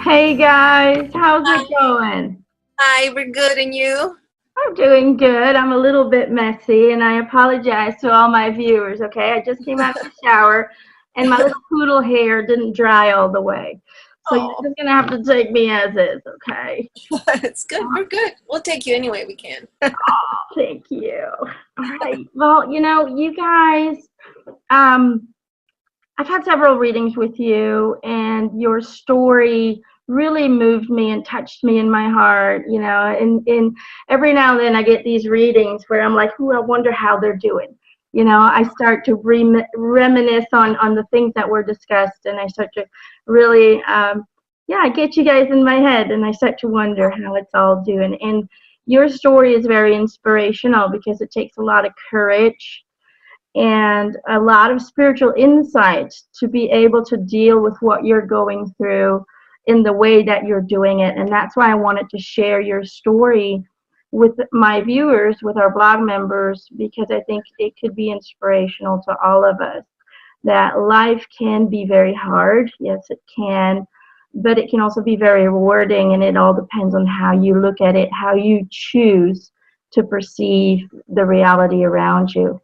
Hey guys, how's it going? Hi, we're good, and you? I'm doing good. I'm a little bit messy and I apologize to all my viewers, okay? I just came out of the shower and my little poodle hair didn't dry all the way. So you're Oh, just gonna have to take me as is, okay? it's good. We're good. We'll take you any way we can. Thank you. All right. Well, you guys, um, I've had several readings with you, and your story really moved me and touched me in my heart. And every now and then I get these readings where I'm like, "Ooh, I wonder how they're doing." I start to reminisce on the things that were discussed, and I start to really, yeah, I get you guys in my head, and I start to wonder how it's all doing. And your story is very inspirational because it takes a lot of courage and a lot of spiritual insight to be able to deal with what you're going through in the way that you're doing it. And that's why I wanted to share your story with my viewers, with our blog members, because I think it could be inspirational to all of us. That life can be very hard. Yes, it can. But it can also be very rewarding, and it all depends on how you look at it, how you choose to perceive the reality around you.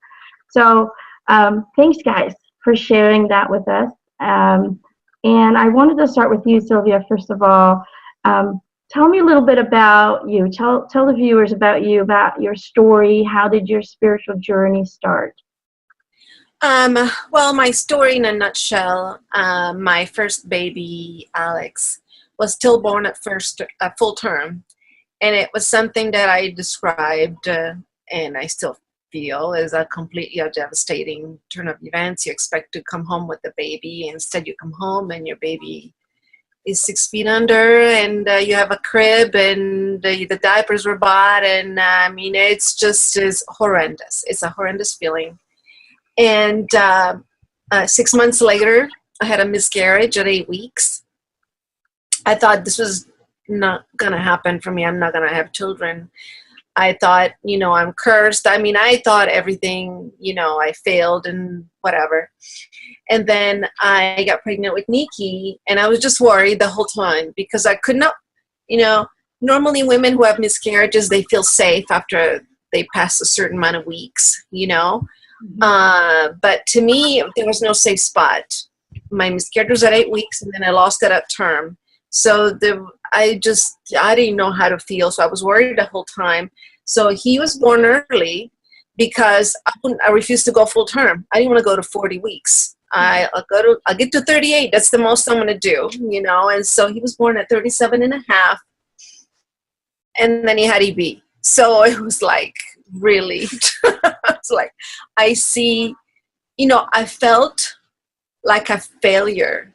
So thanks, guys, for sharing that with us. And I wanted to start with you, Sylvia, first of all. Tell me a little bit about you. Tell the viewers about you, about your story. How did your spiritual journey start? Well, my story in a nutshell, my first baby, Alex, was stillborn at first, full term. And it was something that I described, and I still feel is a completely devastating turn of events. You expect to come home with the baby. Instead, you come home and your baby is 6 feet under, and you have a crib, and the diapers were bought. And I mean, it's just is horrendous. It's a horrendous feeling. And 6 months later, I had a miscarriage at 8 weeks. I thought this was not going to happen for me. I'm not going to have children. I thought, I'm cursed. I mean, I thought everything, I failed and whatever. And then I got pregnant with Nikki, and I was just worried the whole time because I could not, normally women who have miscarriages, they feel safe after they pass a certain amount of weeks. But to me, there was no safe spot. My miscarriage was at 8 weeks, and then I lost it at term. So I didn't know how to feel. So I was worried the whole time. So he was born early because I refused to go full term. I didn't want to go to 40 weeks. I'll get to 38. That's the most I'm going to do, And so he was born at 37 and a half. And then he had EB. So it was like, really, it's like, I see, I felt like a failure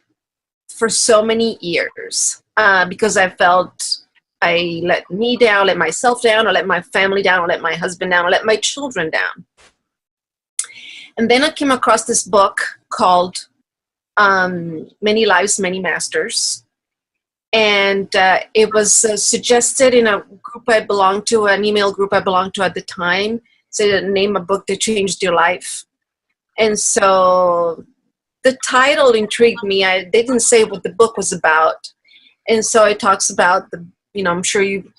for so many years because I felt I let me down, let myself down, I let my family down, I let my husband down, I let my children down. And then I came across this book called Many Lives, Many Masters. And it was suggested in a group I belonged to, an email group I belonged to at the time, said name a book that changed your life. And so the title intrigued me. They didn't say what the book was about. And so it talks about I'm sure you've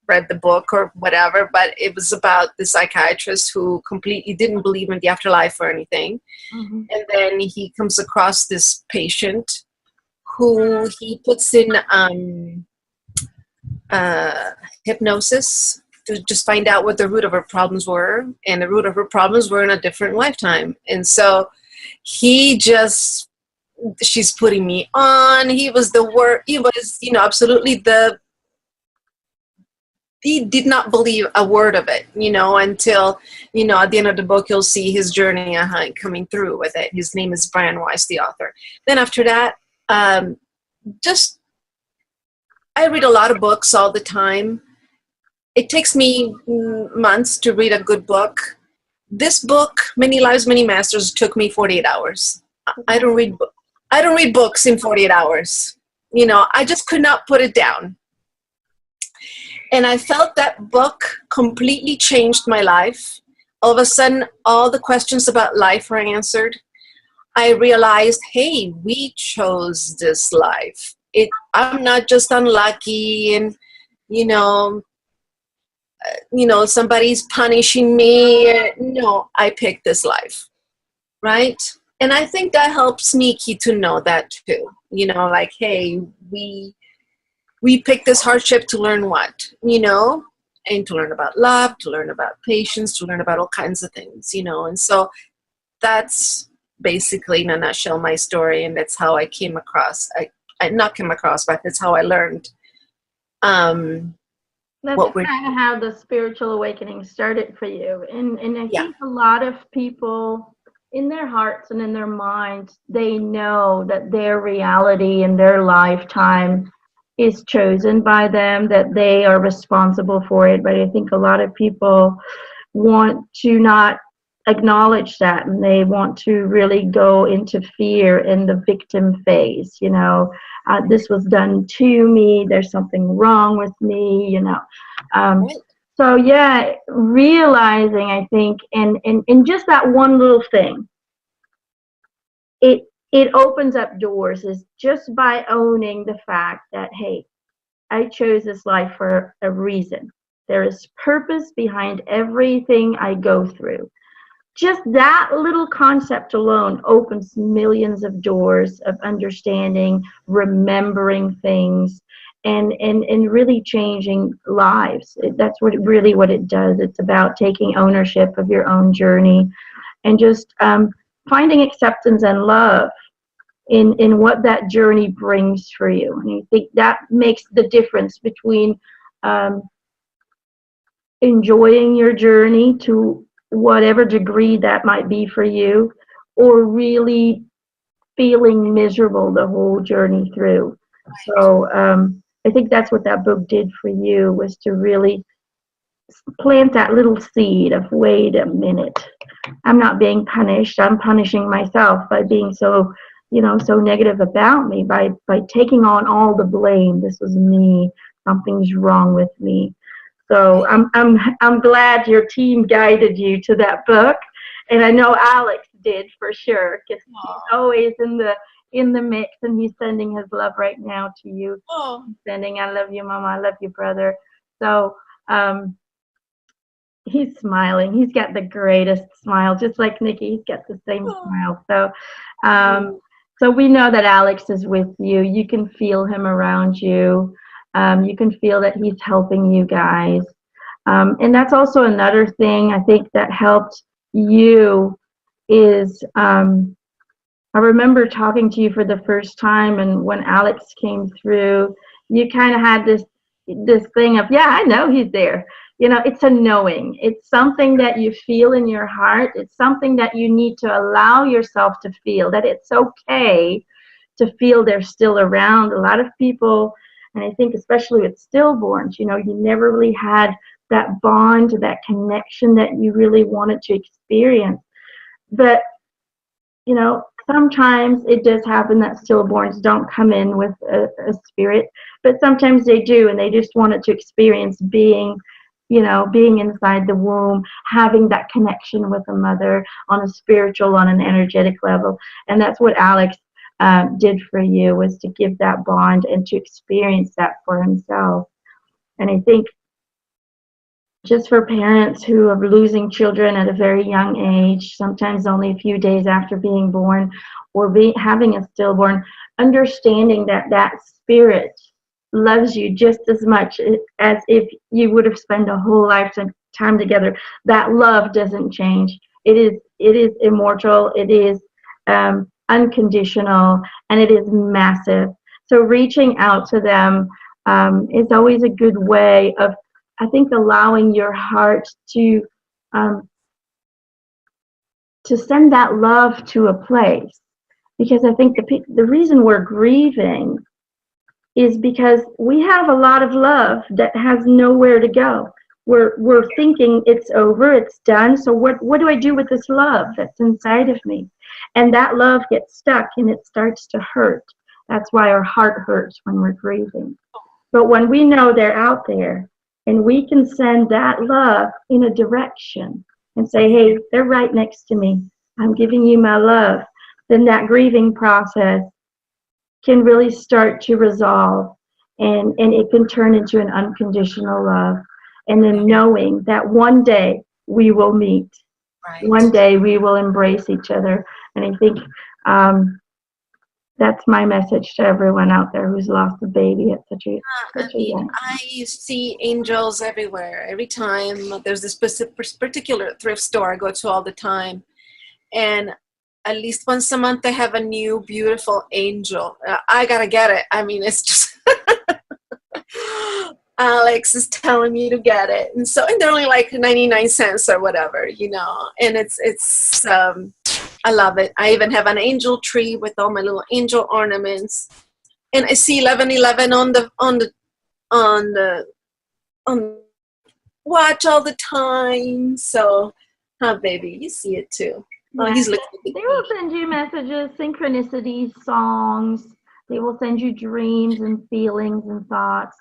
read the book or whatever, but it was about the psychiatrist who completely didn't believe in the afterlife or anything. Mm-hmm. And then he comes across this patient who he puts in hypnosis to just find out what the root of her problems were. And the root of her problems were in a different lifetime. And so she's putting me on. He was absolutely he did not believe a word of it, until, at the end of the book, you'll see his journey coming through with it. His name is Brian Weiss, the author. Then after that, I read a lot of books all the time. It takes me months to read a good book. This book, Many Lives, Many Masters, took me 48 hours. I don't read books in 48 hours. I just could not put it down. And I felt that book completely changed my life. All of a sudden, all the questions about life were answered. I realized, hey, we chose this life. I'm not just unlucky and, you know, somebody's punishing me. No, I picked this life, right? And I think that helps Nikki to know that too. Like, hey, we picked this hardship to learn what, and to learn about love, to learn about patience, to learn about all kinds of things, and so that's basically in a nutshell my story, and that's how I came across. I not came across, but that's how I learned. That's What we're kind of how the spiritual awakening started for you. And I yeah, think a lot of people in their hearts and in their minds, they know that their reality and their lifetime is chosen by them, that they are responsible for it. But I think a lot of people want to not acknowledge that, and they want to really go into fear in the victim phase. This was done to me, there's something wrong with me. right. So yeah, realizing, I think, in just that one little thing, it opens up doors, is just by owning the fact that, hey, I chose this life for a reason. There is purpose behind everything I go through. Just that little concept alone opens millions of doors of understanding, remembering things, and really changing lives. That's what it does. It's about taking ownership of your own journey, and just finding acceptance and love in what that journey brings for you. And I think that makes the difference between um, enjoying your journey to whatever degree that might be for you, or really feeling miserable the whole journey through. So I think that's what that book did for you, was to really plant that little seed of, wait a minute, I'm not being punished, I'm punishing myself by being so negative about me, by taking on all the blame. This was me, something's wrong with me. So I'm glad your team guided you to that book, and I know Alex did for sure, because he's always in the mix, and he's sending his love right now to you. He's sending, I love you, Mama, I love you, brother. So he's smiling. He's got the greatest smile, just like Nikki. He's got the same smile. So we know that Alex is with you. You can feel him around you. You can feel that he's helping you guys. And that's also another thing I think that helped you is I remember talking to you for the first time, and when Alex came through, you kind of had this thing of, yeah, I know he's there. It's a knowing. It's something that you feel in your heart. It's something that you need to allow yourself to feel, that it's okay to feel they're still around. A lot of people, and I think especially with stillborns, you never really had that bond, that connection that you really wanted to experience. But, sometimes it does happen that stillborns don't come in with a spirit, but sometimes they do, and they just wanted to experience being inside the womb, having that connection with a mother on a spiritual, on an energetic level. And that's what Alex did for you, was to give that bond and to experience that for himself. And I think just for parents who are losing children at a very young age, sometimes only a few days after being born, or having a stillborn, understanding that spirit loves you just as much as if you would have spent a whole lifetime together. That love doesn't change. It is immortal. It is unconditional, and it is massive. So reaching out to them is always a good way of, I think, allowing your heart to send that love to a place. Because I think the reason we're grieving is because we have a lot of love that has nowhere to go. We're thinking it's over, it's done. So what do I do with this love that's inside of me? And that love gets stuck, and it starts to hurt. That's why our heart hurts when we're grieving. But when we know they're out there, and we can send that love in a direction and say, hey, they're right next to me, I'm giving you my love, then that grieving process can really start to resolve, and it can turn into an unconditional love. And then knowing that one day we will meet, Right. one day we will embrace each other. And I think that's my message to everyone out there who's lost a baby at I such a mean, young. I see angels everywhere. Every time there's this particular thrift store I go to all the time, and at least once a month they have a new beautiful angel. I gotta get it. I mean, it's just Alex is telling me to get it, and they're only like 99 cents or whatever, And it's I love it. I even have an angel tree with all my little angel ornaments, and I see 1111 on watch all the time. So, baby, you see it too. Oh, Yeah, he's looking at they will send you messages, synchronicities, songs. They will send you dreams and feelings and thoughts.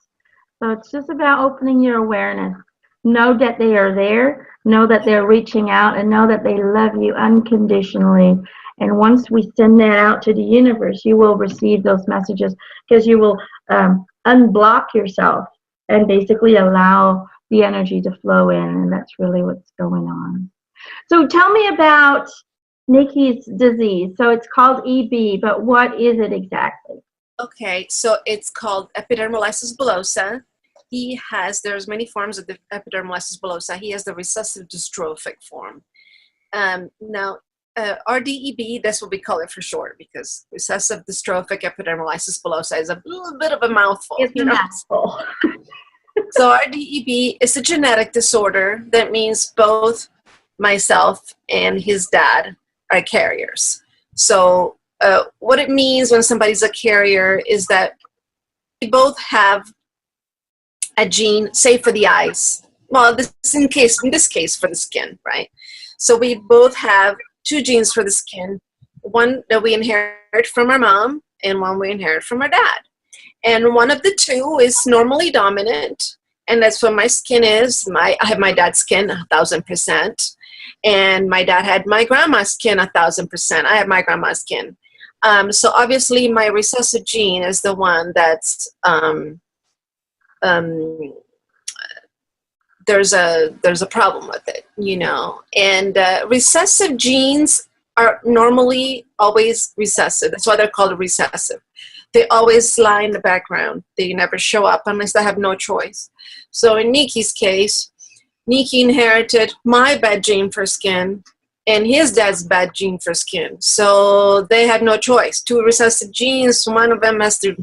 So it's just about opening your awareness. Know that they are there, know that they're reaching out, and know that they love you unconditionally. And once we send that out to the universe, you will receive those messages, because you will unblock yourself and basically allow the energy to flow in. And that's really what's going on. So tell me about Nikki's disease. So it's called EB, but what is it exactly? Okay, so it's called Epidermolysis bullosa. There's many forms of the Epidermolysis bullosa. He has the recessive dystrophic form. Now, RDEB, that's what we call it for short, because recessive dystrophic epidermolysis bullosa is a little bit of a mouthful. It's a mouthful. So RDEB is a genetic disorder that means both myself and his dad are carriers. So what it means when somebody's a carrier is that we both have a gene, say for the eyes. Well, in this case for the skin, right? So we both have two genes for the skin, one that we inherit from our mom and one we inherit from our dad. And one of the two is normally dominant, and that's what my skin is. I have my dad's skin 1,000%, and my dad had my grandma's skin 1,000%. I have my grandma's skin. So obviously my recessive gene is the one that's there's a problem with it, And recessive genes are normally always recessive. That's why they're called recessive. They always lie in the background. They never show up unless they have no choice. So in Nikki's case, Nikki inherited my bad gene for skin and his dad's bad gene for skin. So they had no choice. Two recessive genes, one of them has to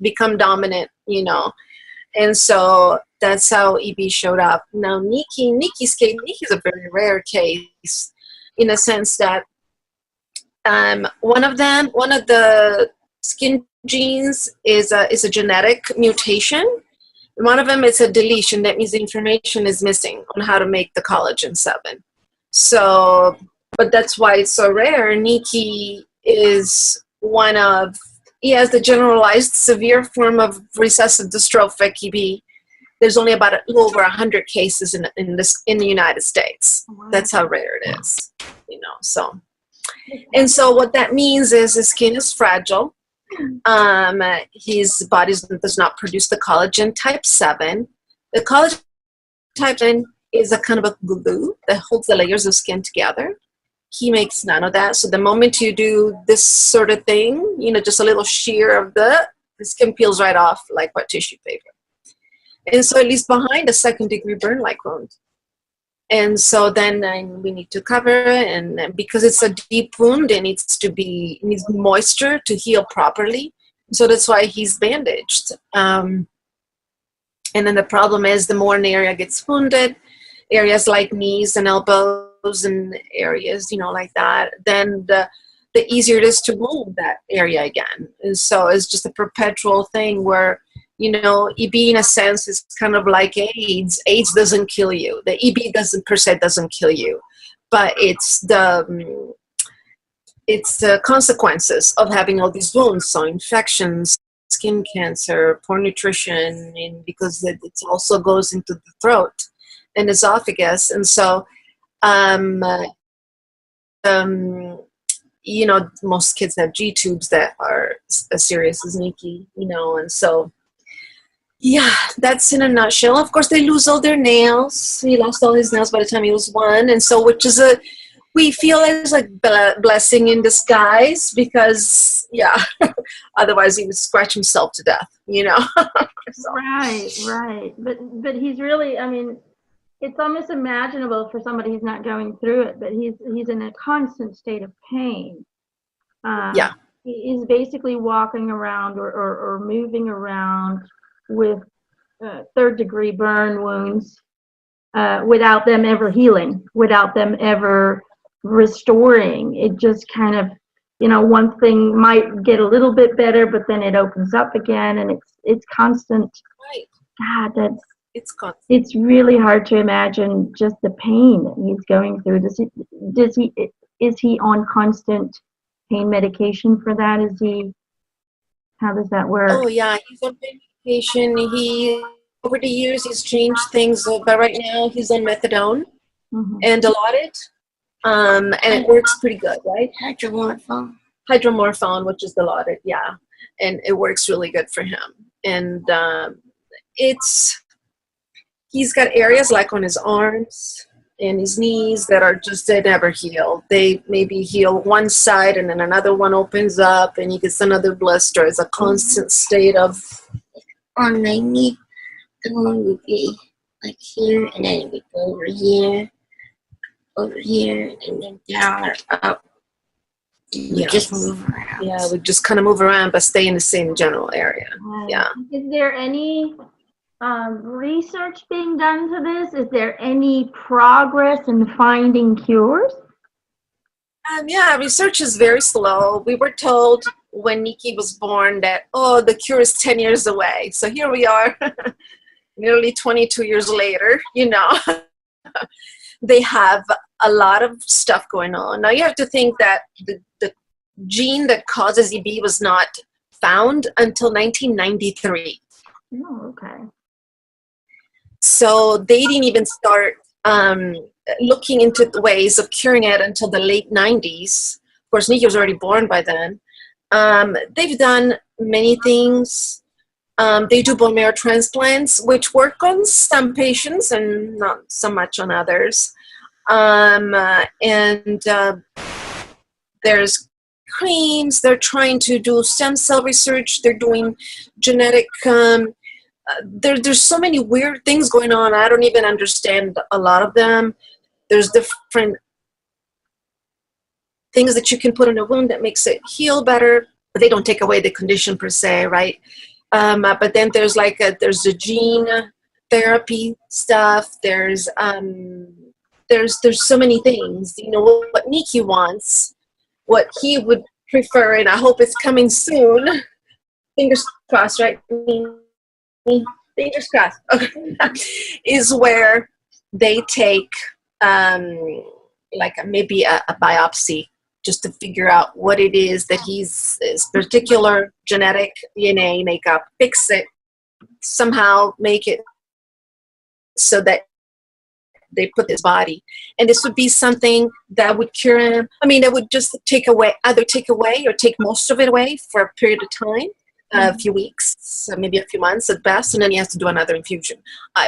become dominant, And so that's how EB showed up. Now, Nikki's case, Nikki's a very rare case in a sense that one of the skin genes is a genetic mutation. One of them is a deletion. That means the information is missing on how to make the collagen 7. So, but that's why it's so rare. Nikki is he has the generalized severe form of recessive dystrophic EB. There's only about a little over 100 cases in the United States. Wow. That's how rare it is, So, and so what that means is his skin is fragile. His body does not produce the collagen type 7. The collagen type 7 is a kind of a glue that holds the layers of skin together. He makes none of that. So the moment you do this sort of thing, just a little shear of the skin peels right off like wet tissue paper. And so it leaves behind a second-degree burn-like wound. And so then we need to cover it, and because it's a deep wound, it needs moisture to heal properly. So that's why he's bandaged. And then the problem is the more an area gets wounded, areas like knees and elbows and areas, like that, then the easier it is to wound that area again. And so it's just a perpetual thing where, EB in a sense is kind of like AIDS. AIDS doesn't kill you. The EB doesn't kill you, but it's the consequences of having all these wounds. So infections, skin cancer, poor nutrition, and because it also goes into the throat and esophagus. And so you know, most kids have G tubes that are as serious as Nikki, you know, and so yeah, that's in a nutshell. Of course, they lose all their nails. He lost all his nails by the time he was 1, and so which is we feel as like blessing in disguise because yeah, otherwise he would scratch himself to death, you know. So. Right. But he's really, I mean, it's almost imaginable for somebody who's not going through it, but he's in a constant state of pain. Yeah. He's basically walking around or moving around with third-degree burn wounds without them ever healing, without them ever restoring. It just kind of, you know, one thing might get a little bit better, but then it opens up again, and it's constant. Right. God, it's constant. It's really hard to imagine just the pain that he's going through. Is he on constant pain medication for that? How does that work? Oh yeah, he's on medication. Over the years he's changed things, but right now he's on methadone and Dilaudid, and it works pretty good, right? Hydromorphone, which is Dilaudid, yeah, and it works really good for him. And he's got areas like on his arms and his knees that are just, they never heal. They maybe heal one side and then another one opens up and he gets another blister. It's a constant state of... On my knee, the one would be like here, and then it would go over here, and then down or up. We just move around. Yeah, we just kind of move around, but stay in the same general area. Yeah. Is there any research being done to this? Is there any progress in finding cures? Yeah, research is very slow. We were told when Nikki was born that, oh, the cure is 10 years away. So here we are, nearly 22 years later, you know. They have a lot of stuff going on. Now you have to think that the gene that causes EB was not found until 1993. Oh, okay. So they didn't even start looking into the ways of curing it until the late 90s. Of course, Nikki was already born by then. They've done many things. They do bone marrow transplants, which work on some patients and not so much on others. There's creams. They're trying to do stem cell research. They're doing genetic... There's so many weird things going on. I don't even understand a lot of them. There's different things that you can put in a wound that makes it heal better, but they don't take away the condition per se, right? But then there's there's the gene therapy stuff. There's so many things. You know what Nikki wants, what he would prefer, and I hope it's coming soon. Fingers crossed, right? Fingers crossed. Okay. Is where they take maybe a biopsy just to figure out what it is that his particular genetic DNA makeup, fix it, somehow make it so that they put his body. And this would be something that would cure him. I mean, that would just either take away or take most of it away for a period of time. A few weeks, so maybe a few months at best, and then he has to do another infusion.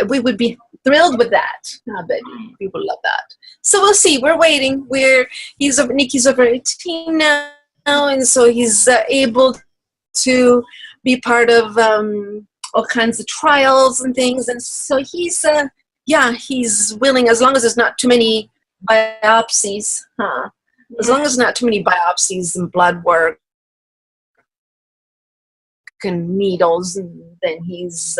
We would be thrilled with that. I bet we would love that. So we'll see. We're waiting. Nikki's over 18 now, and so he's able to be part of all kinds of trials and things. And so he's willing, as long as there's not too many biopsies. As long as not too many biopsies and blood work and needles, and then he's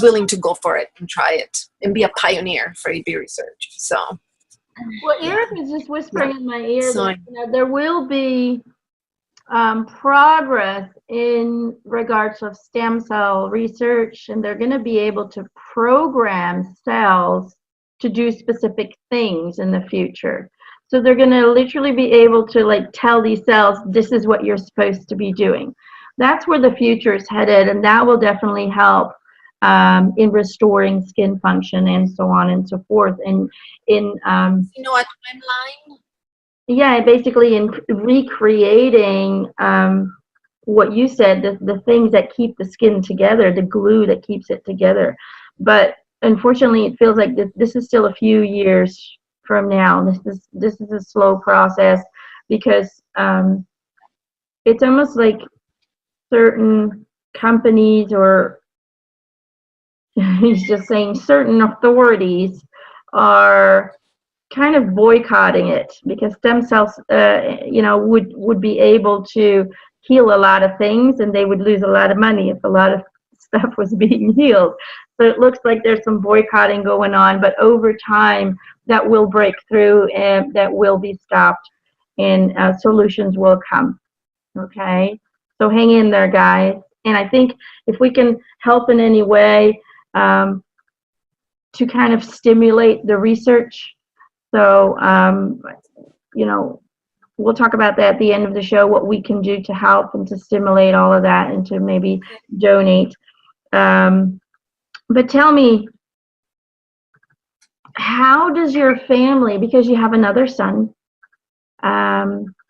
willing to go for it and try it and be a pioneer for EB research. So, well, Eric is just whispering in my ear that there will be progress in regards of stem cell research, and they're going to be able to program cells to do specific things in the future. So they're going to literally be able to tell these cells, this is what you're supposed to be doing. That's where the future is headed, and that will definitely help in restoring skin function and so on and so forth. And in you know, a timeline. yeah, basically in recreating what you said, the things that keep the skin together, the glue that keeps it together. But unfortunately, it feels like this is still a few years from now. This is a slow process because it's almost like certain companies, or he's just saying certain authorities are kind of boycotting it because stem cells, would be able to heal a lot of things, and they would lose a lot of money if a lot of stuff was being healed. So it looks like there's some boycotting going on, but over time that will break through and that will be stopped, and solutions will come. Okay, so hang in there, guys. And I think if we can help in any way to kind of stimulate the research. So, we'll talk about that at the end of the show, what we can do to help and to stimulate all of that and to maybe donate. But tell me, how does your family, because you have another son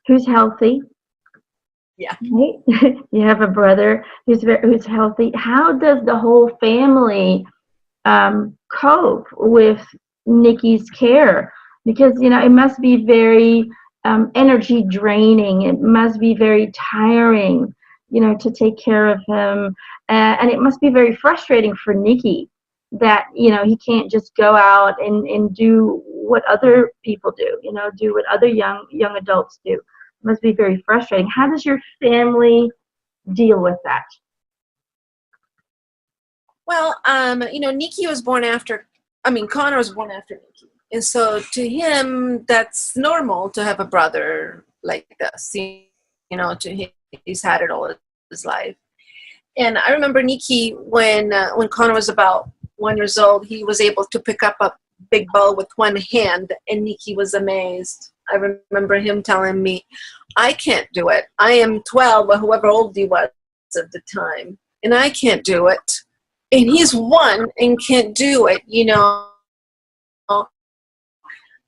who's healthy. Yeah. Right? You have a brother who's healthy. How does the whole family cope with Nikki's care? Because it must be very energy draining. It must be very tiring, to take care of him, and it must be very frustrating for Nikki that he can't just go out and do what other people do. Do what other young adults do. It must be very frustrating. How does your family deal with that? Well, Nikki was born after. Connor was born after Nikki. And so to him, that's normal to have a brother like this. To him, he's had it all his life. And I remember Nikki, when Connor was about 1 year old, he was able to pick up a big ball with one hand, and Nikki was amazed. I remember him telling me, I can't do it. I am 12, or whoever old he was at the time, and I can't do it. And he's 1 and can't do it,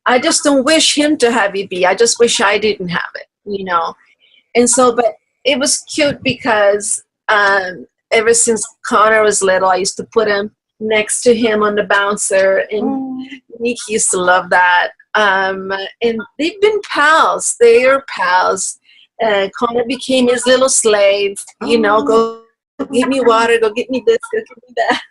I just don't wish him to have EB. I just wish I didn't have it, And so, but it was cute because ever since Connor was little, I used to put him next to him on the bouncer, and Nikki used to love that. And they've been pals. They are pals. Connor became his little slave, go get me water, go get me this, go get me that.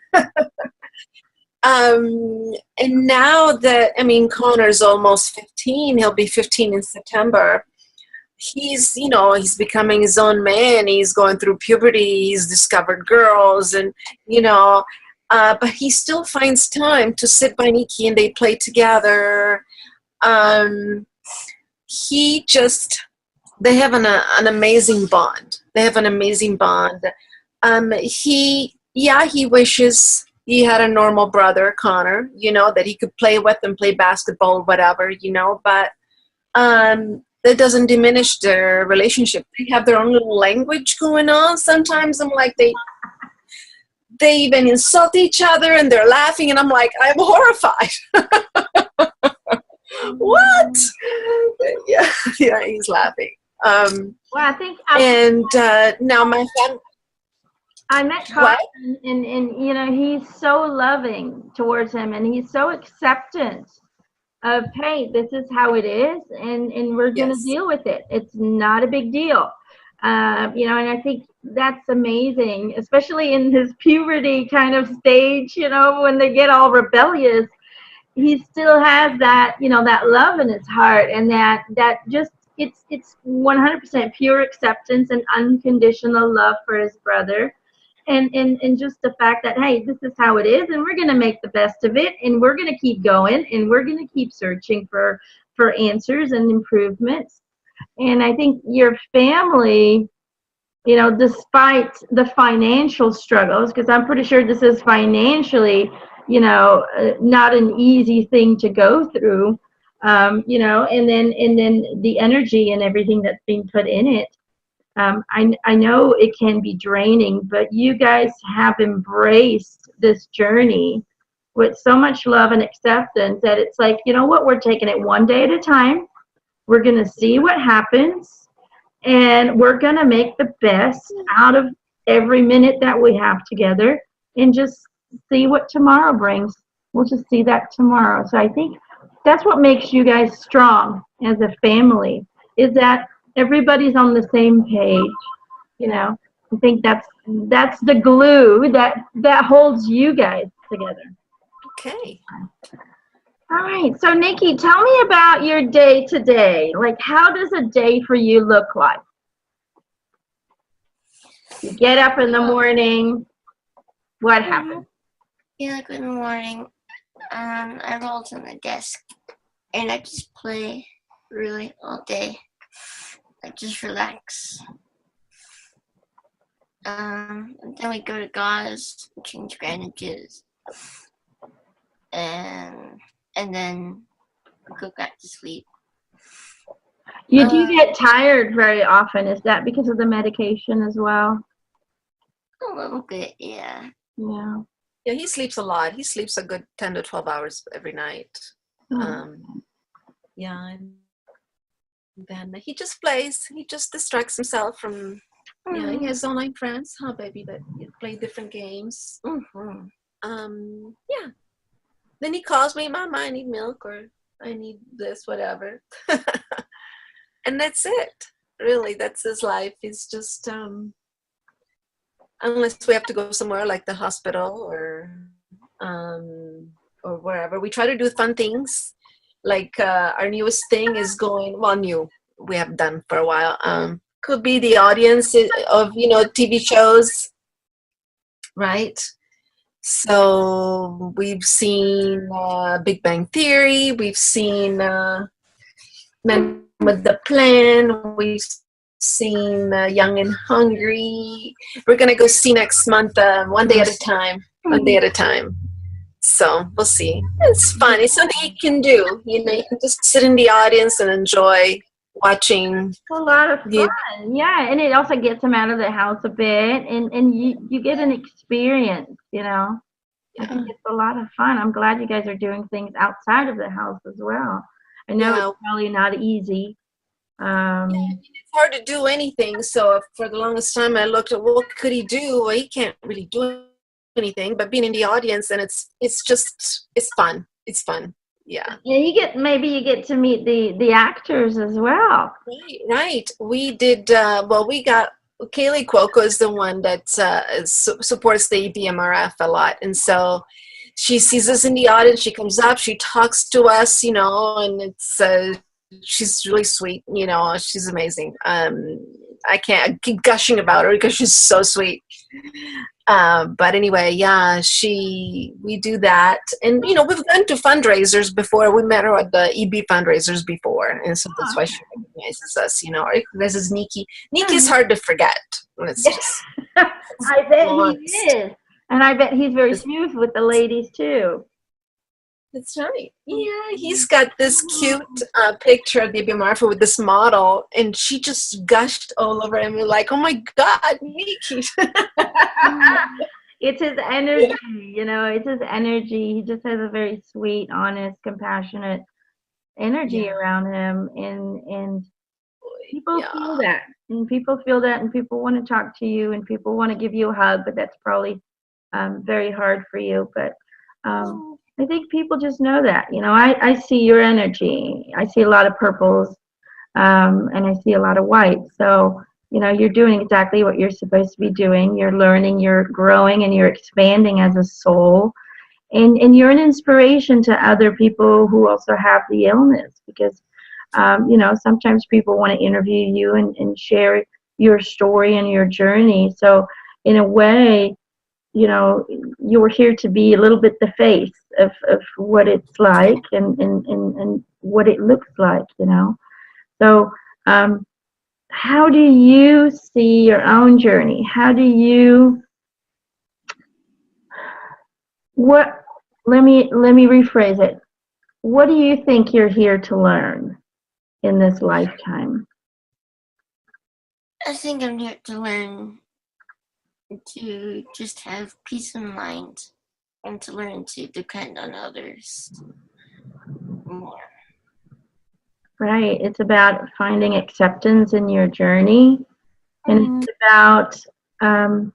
And now that, Connor's almost 15, he'll be 15 in September. He's, he's becoming his own man. He's going through puberty. He's discovered girls and, but he still finds time to sit by Nikki and they play together. They have an amazing bond. They have an amazing bond. He wishes he had a normal brother, Connor, that he could play with and play basketball or whatever, but that doesn't diminish their relationship. They have their own little language going on. Sometimes I'm like, they even insult each other and they're laughing and I'm like, I'm horrified. What? Yeah, he's laughing. Well, I think now my family. I met Connor, and he's so loving towards him, and he's so acceptant of, hey, this is how it is, and we're going to deal with it. It's not a big deal. And I think that's amazing, especially in his puberty kind of stage, when they get all rebellious. He still has that, that love in his heart, and that just, it's 100% pure acceptance and unconditional love for his brother. And just the fact that, hey, this is how it is, and we're going to make the best of it, and we're going to keep going, and we're going to keep searching for answers and improvements. And I think your family, despite the financial struggles, because I'm pretty sure this is financially, not an easy thing to go through, and then the energy and everything that's being put in it. I know it can be draining, but you guys have embraced this journey with so much love and acceptance that it's like, you know what, we're taking it one day at a time. We're going to see what happens, and we're going to make the best out of every minute that we have together and just see what tomorrow brings. We'll just see that tomorrow. So I think that's what makes you guys strong as a family, is that everybody's on the same page. You know, I think that's the glue that holds you guys together. Okay. All right. So Nikki, tell me about your day today. Like, how does a day for you look like? You get up in the morning. What happens? Yeah, like in the morning, I roll to the desk and I just play really all day. I just relax. And then we go to gauze, change bandages, and then go back to sleep. You do get tired very often. Is that because of the medication as well? A little bit, yeah. Yeah. Yeah, he sleeps a lot. He sleeps a good 10 to 12 hours every night. Yeah, and then he just plays. He just distracts himself from, yeah, he has online friends, huh, baby, that play different games. Yeah. Then he calls me, Mama, I need milk, or I need this, whatever. And that's it. Really, that's his life. He's just, unless we have to go somewhere like the hospital or wherever, we try to do fun things. Like our newest thing is going, well, new, we have done for a while. Could be the audience of, TV shows, right? So we've seen Big Bang Theory, we've seen Men with the Plan, we've seen Young and Hungry. We're gonna go see next month, one day at a time. So we'll see. It's fun. It's something you can do. You can just sit in the audience and enjoy watching. A lot of fun. Yeah, and it also gets them out of the house a bit, and you get an experience. Yeah. I think it's a lot of fun. I'm glad you guys are doing things outside of the house as well. I know it's probably not easy. It's hard to do anything. So for the longest time, I looked at what could he do. Well, he can't really do anything, but being in the audience, and it's fun. It's fun. Yeah. Yeah, you get to meet the actors as well. Right. We did. We got Kaylee Cuoco is the one that supports the EBMRF a lot, and so she sees us in the audience. She comes up, she talks to us, and it's she's really sweet. She's amazing. I keep gushing about her because she's so sweet. But anyway, yeah, we do that, and we've gone to fundraisers before. We met her at the EB fundraisers before, and so that's why she recognizes us. Or recognizes Nikki. Nikki's hard to forget. It's just, I bet he is, and I bet he's very smooth with the ladies too. That's right. Yeah, he's got this cute picture of the Marfa with this model, and she just gushed all over him, like, "Oh my God, Nikki!" It's his energy, It's his energy. He just has a very sweet, honest, compassionate energy around him, and people feel that, and people want to talk to you, and people want to give you a hug, but that's probably very hard for you, but. I think people just know that. I see your energy. I see a lot of purples, and I see a lot of whites. So, you're doing exactly what you're supposed to be doing. You're learning, you're growing, and you're expanding as a soul. And you're an inspiration to other people who also have the illness, because, sometimes people want to interview you and share your story and your journey. So, in a way, you're here to be a little bit the face of what it's like and what it looks like, So how do you see your own journey? Let me rephrase it. What do you think you're here to learn in this lifetime? I think I'm here to learn to just have peace of mind and to learn to depend on others more. Right. It's about finding acceptance in your journey, and it's about um,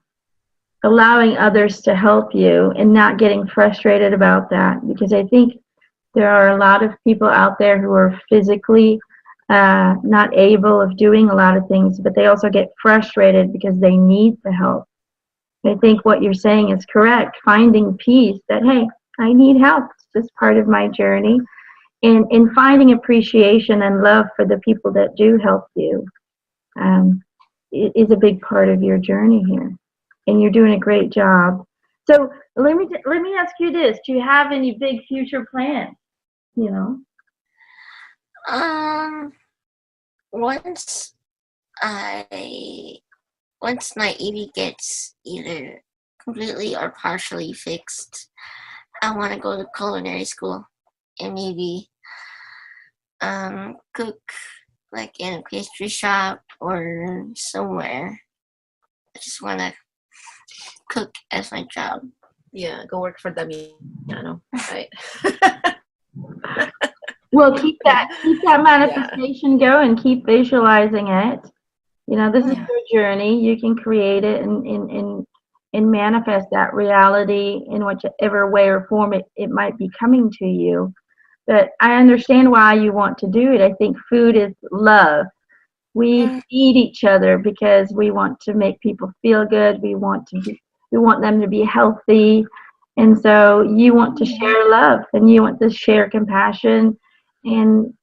allowing others to help you and not getting frustrated about that. Because I think there are a lot of people out there who are physically not able of doing a lot of things, but they also get frustrated because they need the help. I think what you're saying is correct. Finding peace that, hey, I need help. It's just part of my journey. And in finding appreciation and love for the people that do help you um, is a big part of your journey here. And you're doing a great job. So let me ask you this: do you have any big future plans? You know. Um, once I once my ED gets either completely or partially fixed, I want to go to culinary school and maybe cook like in a pastry shop or somewhere. I just want to cook as my job. Yeah, go work for them, right? Well, keep that manifestation going. Keep visualizing it. You know, this is your journey. You can create it and manifest that reality in whichever way or form it might be coming to you. But I understand why you want to do it. I think food is love. We feed each other because we want to make people feel good. We want them to be healthy. And so you want to share love and you want to share compassion, and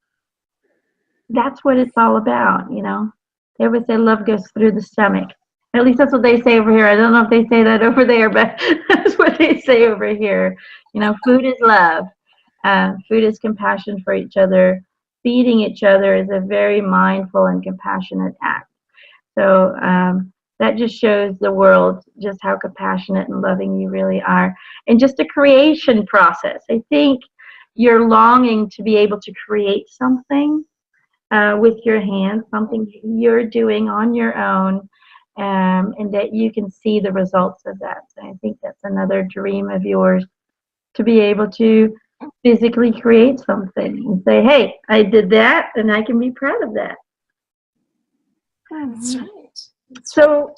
that's what it's all about, you know. They always say love goes through the stomach. At least that's what they say over here. I don't know if they say that over there, but that's what they say over here. You know, food is love. Food is compassion for each other. Feeding each other is a very mindful and compassionate act. So that just shows the world just how compassionate and loving you really are. And just a creation process. I think you're longing to be able to create something with your hands, something you're doing on your own, and that you can see the results of that. So I think that's another dream of yours, to be able to physically create something and say, hey, I did that and I can be proud of that. That's right. So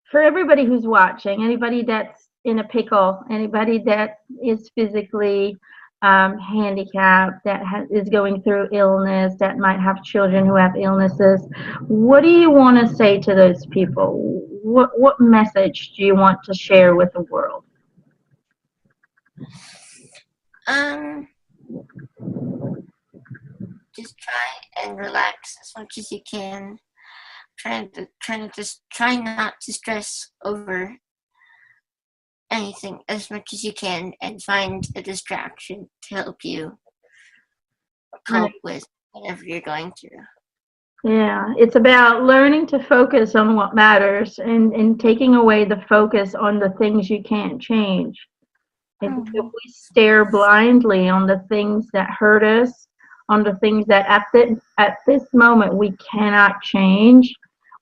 for everybody who's watching, anybody that's in a pickle, anybody that is physically handicapped, that is going through illness, that might have children who have illnesses, what do you want to say to those people? What message do you want to share with the world? Just try and relax as much as you can. Try not to stress over anything as much as you can, and find a distraction to help you cope with whatever you're going through. Yeah, it's about learning to focus on what matters and taking away the focus on the things you can't change. If we stare blindly on the things that hurt us, on the things that at this moment we cannot change,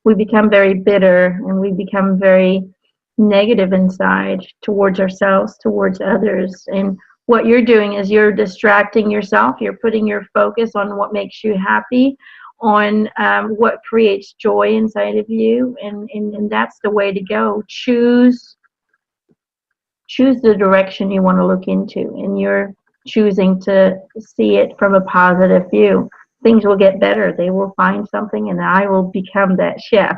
we become very bitter and we become very negative inside towards ourselves, towards others. And what you're doing is you're distracting yourself. You're putting your focus on what makes you happy, on what creates joy inside of you, and that's the way to go. Choose the direction you want to look into, and you're choosing to see it from a positive view. Things will get better. They will find something, and I will become that chef.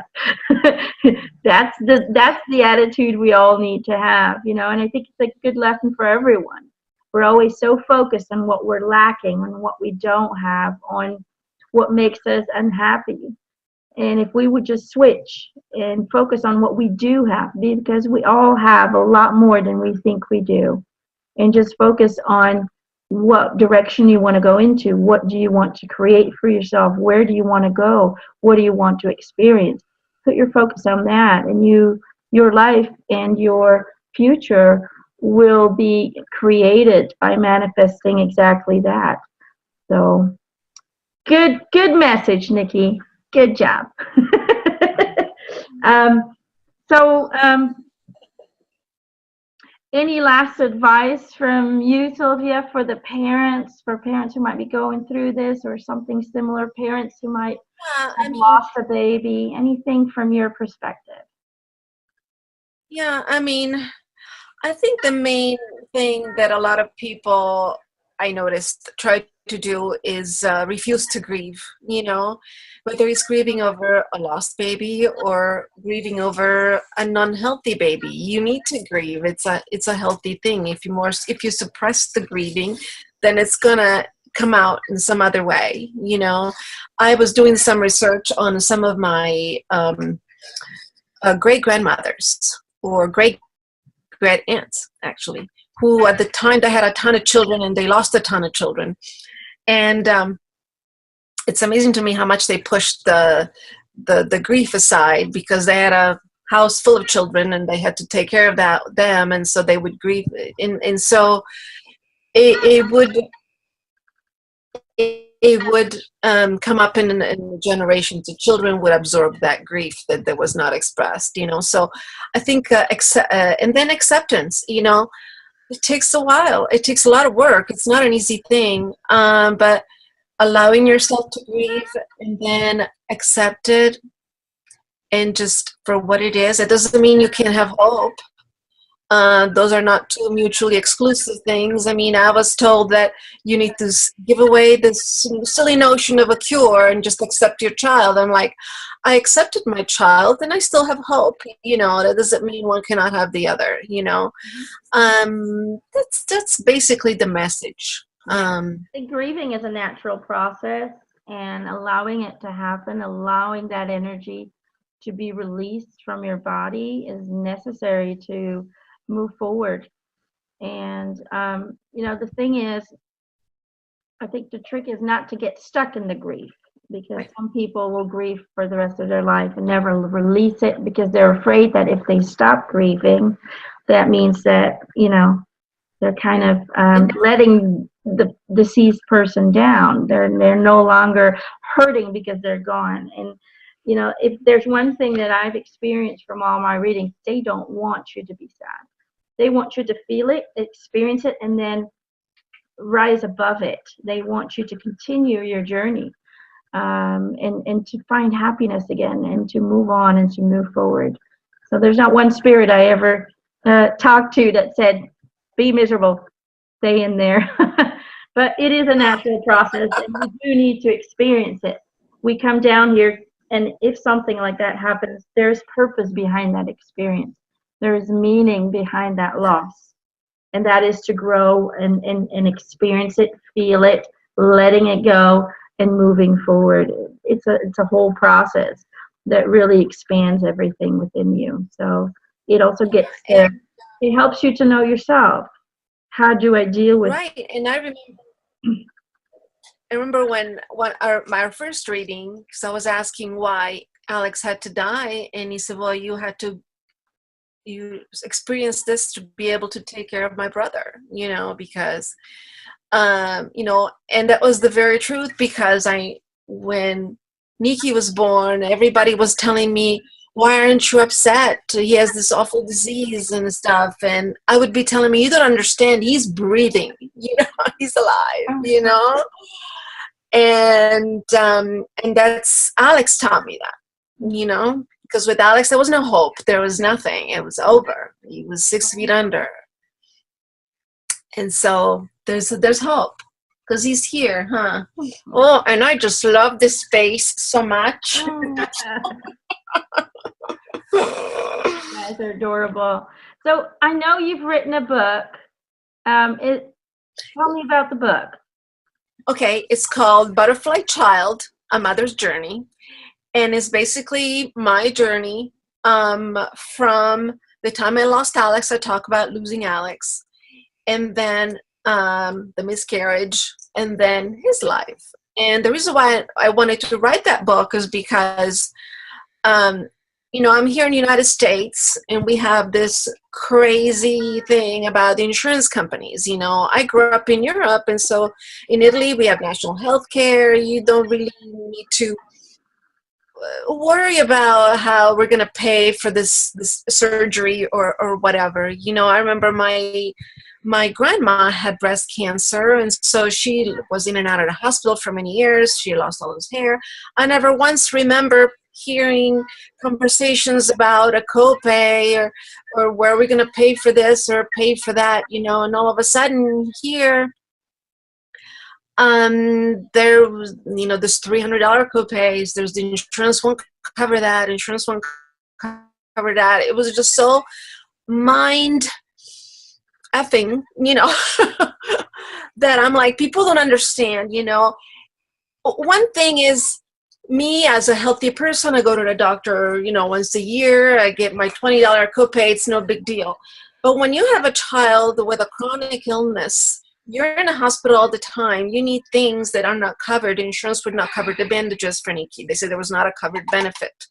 That's the attitude we all need to have, you know. And I think it's a good lesson for everyone. We're always so focused on what we're lacking, on what we don't have, on what makes us unhappy. And if we would just switch and focus on what we do have, because we all have a lot more than we think we do, and just focus on what direction you want to go into, what do you want to create for yourself, where do you want to go, what do you want to experience. Put your focus on that, and your life and your future will be created by manifesting exactly that. So good message, Nikki. Good job. Any last advice from you, Sylvia, for parents who might be going through this or something similar, parents who might Yeah, have lost a baby? Anything from your perspective? I mean, I think the main thing that a lot of people I noticed try to do is refuse to grieve, whether it's grieving over a lost baby or grieving over an unhealthy baby. You need to grieve. It's a healthy thing. If you suppress the grieving, then it's gonna come out in some other way. I was doing some research on some of my great grandmothers or great aunts, actually, who at the time they had a ton of children and they lost a ton of children. And it's amazing to me how much they pushed the grief aside, because they had a house full of children and they had to take care of them, and so they would grieve. And so it would come up in generations. The children would absorb that grief that was not expressed, So I think, and then acceptance, it takes a while. It takes a lot of work. It's not an easy thing, but allowing yourself to grieve and then accept it and just for what it is. It doesn't mean you can't have hope. Those are not two mutually exclusive things. I mean, I was told that you need to give away this silly notion of a cure and just accept your child. I'm like, I accepted my child and I still have hope. That doesn't mean one cannot have the other, That's basically the message. Grieving is a natural process, and allowing it to happen, allowing that energy to be released from your body is necessary to move forward. And the thing is, I think the trick is not to get stuck in the grief, because some people will grieve for the rest of their life and never release it because they're afraid that if they stop grieving, that means that they're kind of letting the deceased person down. They're no longer hurting because they're gone. And if there's one thing that I've experienced from all my readings, they don't want you to be sad. They want you to feel it, experience it, and then rise above it. They want you to continue your journey, and to find happiness again, and to move on and to move forward. So there's not one spirit I ever talked to that said, be miserable, stay in there. But it is a natural process, and we do need to experience it. We come down here, and if something like that happens, there's purpose behind that experience. There is meaning behind that loss, and that is to grow and experience it, feel it, letting it go, and moving forward. It's a whole process that really expands everything within you. So it also it helps you to know yourself. How do I deal with right? And I remember when my first reading, because I was asking why Alex had to die, and he said, well, you experienced this to be able to take care of my brother, because and that was the very truth, because when Nikki was born, everybody was telling me, why aren't you upset? He has this awful disease and stuff. And I would be telling me, you don't understand. He's breathing, he's alive, And that's, Alex taught me that, because with Alex, there was no hope. There was nothing. It was over. He was 6 feet under. And so there's hope, because he's here, huh? Oh, and I just love this space so much. guys are adorable. So I know you've written a book. Tell me about the book. Okay, it's called Butterfly Child, A Mother's Journey. And it's basically my journey from the time I lost Alex. I talk about losing Alex, and then the miscarriage, and then his life. And the reason why I wanted to write that book is because I'm here in the United States, and we have this crazy thing about the insurance companies. I grew up in Europe, and so in Italy we have national health care. You don't really need to worry about how we're going to pay for this surgery or whatever. You know, I remember my grandma had breast cancer, and so she was in and out of the hospital for many years. She lost all this hair. I never once remember hearing conversations about a copay or where we're going to pay for this or pay for that, you know, and all of a sudden here, there was, you know, this $300 copays. There's the insurance won't cover that. Insurance won't cover that. It was just so mind effing, you know, that I'm like, people don't understand, you know. One thing is, me as a healthy person, I go to the doctor, you know, once a year. I get my $20 copay. It's no big deal. But when you have a child with a chronic illness, you're in a hospital all the time. You need things that are not covered. Insurance would not cover the bandages for Nikki. They said there was not a covered benefit.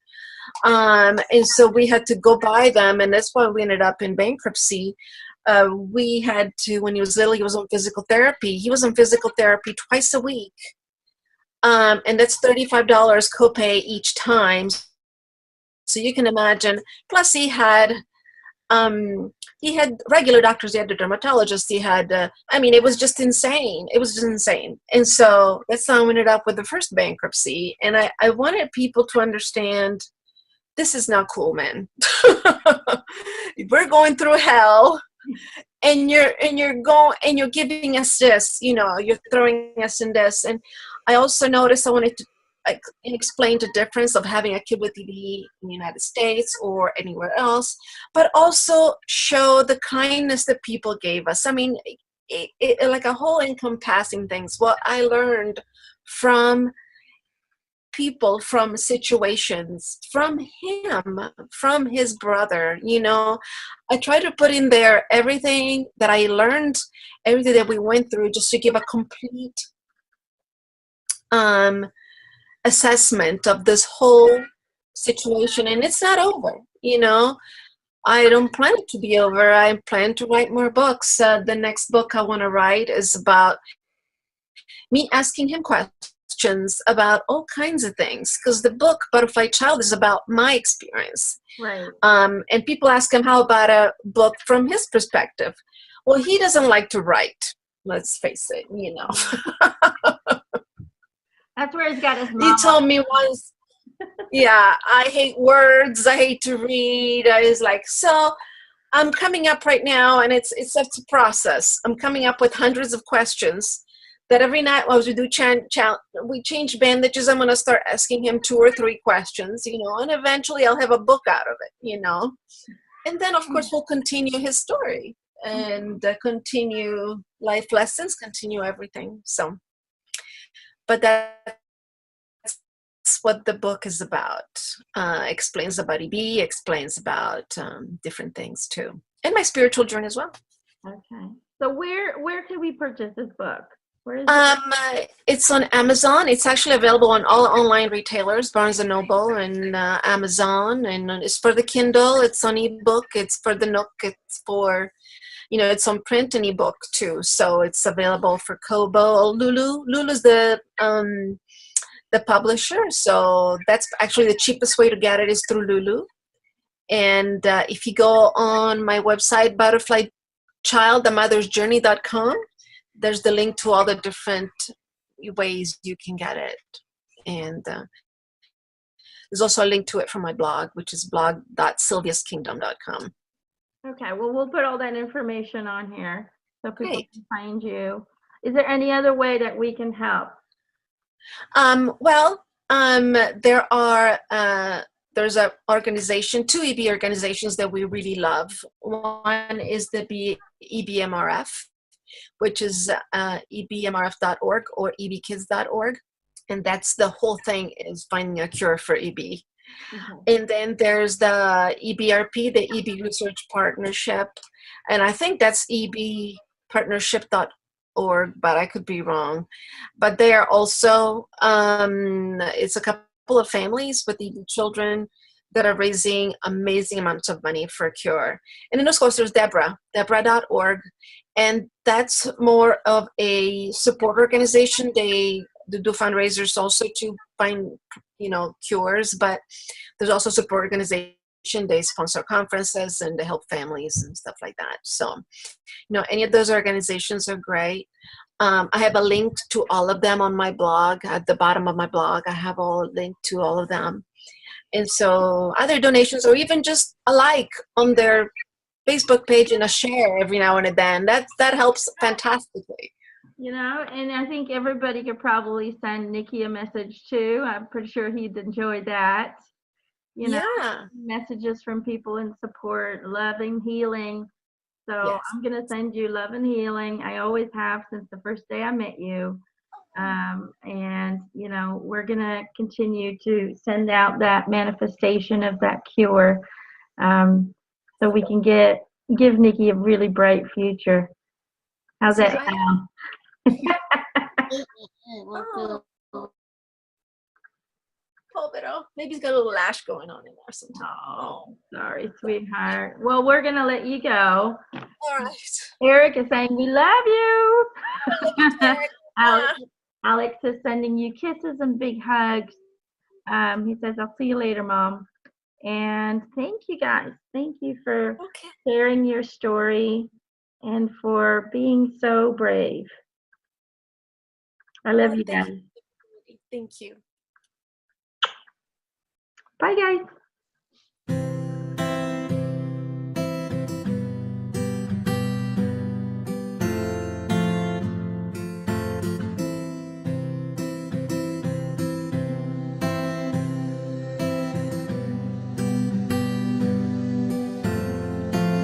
And so we had to go buy them, and that's why we ended up in bankruptcy. We had to, when he was little, he was on physical therapy. He was on physical therapy twice a week. And that's $35 copay each time. So you can imagine. Plus he had regular doctors. He had a dermatologist. He had, I mean, it was just insane. It was just insane. And so that's how I ended up with the first bankruptcy. And I wanted people to understand, this is not cool, man. We're going through hell. And you're giving us this, you know, you're throwing us in this. And I also noticed I wanted to explain the difference of having a kid with EB in the United States or anywhere else, but also show the kindness that people gave us. I mean, it like a whole encompassing things. What I learned from people, from situations, from him, from his brother, you know, I try to put in there everything that I learned, everything that we went through, just to give a complete assessment of this whole situation. And it's not over, you know. I don't plan it to be over. I plan to write more books. The next book I want to write is about me asking him questions about all kinds of things, because the book Butterfly Child is about my experience. Right. And people ask him, how about a book from his perspective? Well, he doesn't like to write, let's face it, you know. That's where he's got his mom. He told me once, yeah, I hate words, I hate to read. I was like, so I'm coming up right now, and it's a process. I'm coming up with hundreds of questions that every night as we do we change bandages, I'm going to start asking him 2 or 3 questions, you know, and eventually I'll have a book out of it, you know. And then, of course, we'll continue his story and continue life lessons, continue everything. So, but that's what the book is about. Explains about EB, explains about different things too, and my spiritual journey as well. Okay. So where can we purchase this book? Where is it? It's on Amazon. It's actually available on all online retailers, Barnes & Noble and Amazon. And it's for the Kindle. It's on ebook. It's for the Nook. It's for, you know, it's on print and ebook too. So it's available for Kobo. Lulu. Lulu's the publisher. So that's actually the cheapest way to get it is through Lulu. And if you go on my website, butterflychildthemothersjourney.com, there's the link to all the different ways you can get it. And there's also a link to it from my blog, which is blog.sylviaskingdom.com. Okay, well, we'll put all that information on here so people can find you. Is there any other way that we can help? There's an organization, 2 EB organizations that we really love. One is the EBMRF, which is ebmrf.org or ebkids.org. And that's the whole thing, is finding a cure for EB. Mm-hmm. And then there's the EBRP, the EB Research Partnership. And I think that's ebpartnership.org, but I could be wrong. But they are also, it's a couple of families with EB children that are raising amazing amounts of money for a cure. And then, of course, there's Deborah.org. And that's more of a support organization. They do fundraisers also to find, cures, but there's also support organizations. They sponsor conferences and they help families and stuff like that. So, any of those organizations are great. I have a link to all of them on my blog. At the bottom of my blog, I have all linked to all of them. And so other donations, or even just a like on their Facebook page and a share every now and then, that helps fantastically. And I think everybody could probably send Nikki a message too. I'm pretty sure he'd enjoy that. Yeah. Messages from people in support, love and healing. So Yes. I'm going to send you love and healing. I always have since the first day I met you. And, we're going to continue to send out that manifestation of that cure, so we can give Nikki a really bright future. How's that sound? Maybe he's got a little lash going on in there sometimes. Oh, sorry, sweetheart. Well, we're going to let you go. All right. Eric is saying, we love you. Eric. Alex is sending you kisses and big hugs. He says, I'll see you later, Mom. And thank you, guys. Thank you for sharing your story and for being so brave. I love you, guys. Thank you. Bye, guys.